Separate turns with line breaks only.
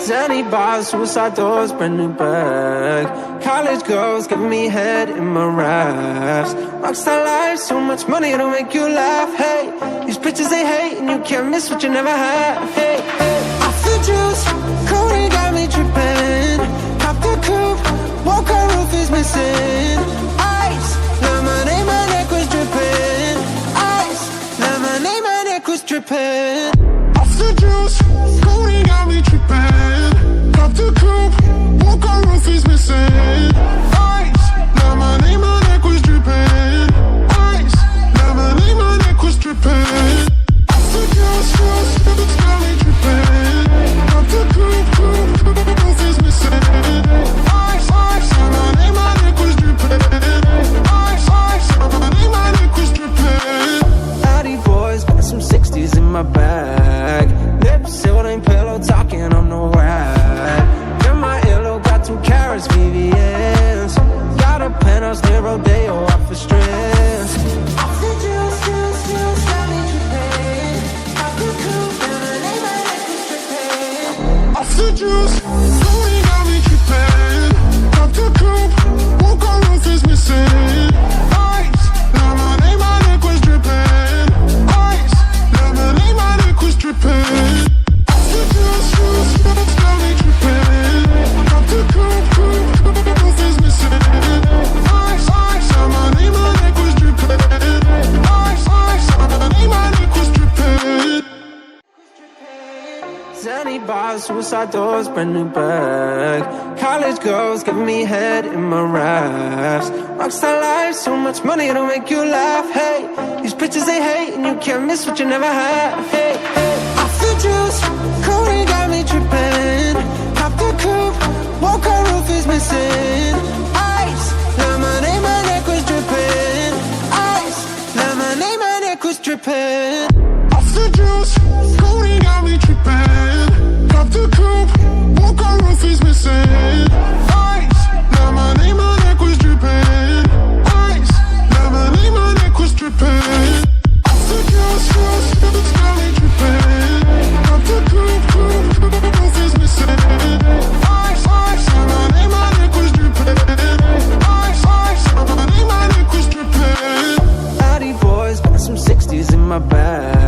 Zanny bars, suicide doors, brand new bag. College girls giving me head in my raps. Rockstar life, so much money it'll make you laugh. Hey, these bitches they hate and you can't miss what you never had. Hey, hey. Off the juice, Cody got me tripping. Pop the coupe, walker roof is missing. Ice, lemonade, my neck was dripping. Ice, lemonade, my neck was dripping. Off the juice, Cody got me tripping. Pop the coupe, walker roof is missing. Ice, lemonade, my neck was dripping. Ice, lemonade, my neck was dripping. Off the juice, got me tripping. Pop the coupe, roof is missing. Ice, ice, lemonade, my neck was dripping. Ice, ice, lemonade, my neck was dripping. Addy boys, got some 60s in my bag. Lips sealed, ain't pillow talking, I'm no rag. Got my earlobe, got 2 carats, VVS. Got a penthouse near Rodeo, off for stress. Off the juice, got me tripping. Off the coupe, lemonade, my neck was dripping. Off the juice, got me tripping. Pop the coupe, walker roof is missing. Ice, lemonade, my neck was dripping. Ice, lemonade, my neck was dripping. Off the juice, got me tripping. Pop the coupe, roof is missing. Ice, ice, lemonade, my neck was dripping. Ice, ice, lemonade, my neck was dripping. Zanny bars, suicide doors, brand new bag. College girls giving me head in my raps. Rockstar life, so much money it'll make you laugh. Hey, these bitches they hate and you can't miss what you never had. Hey, hey. Off the juice, Cody got me tripping. Pop the coupe, walker roof is missing. Ice, lemonade, my neck was dripping. Ice, lemonade, my neck was dripping. Off the juice, Cody got me tripping. Pop the coupe, walker roof is missing. Ice, lemonade, my neck was dripping. Ice, lemonade, my neck was dripping. Off the juice, got me tripping. Pop the coupe, roof is missing. Ice, ice, lemonade, my neck was dripping. Ice, ice, lemonade, my neck was dripping. Addy boys, got some 60s in my bag.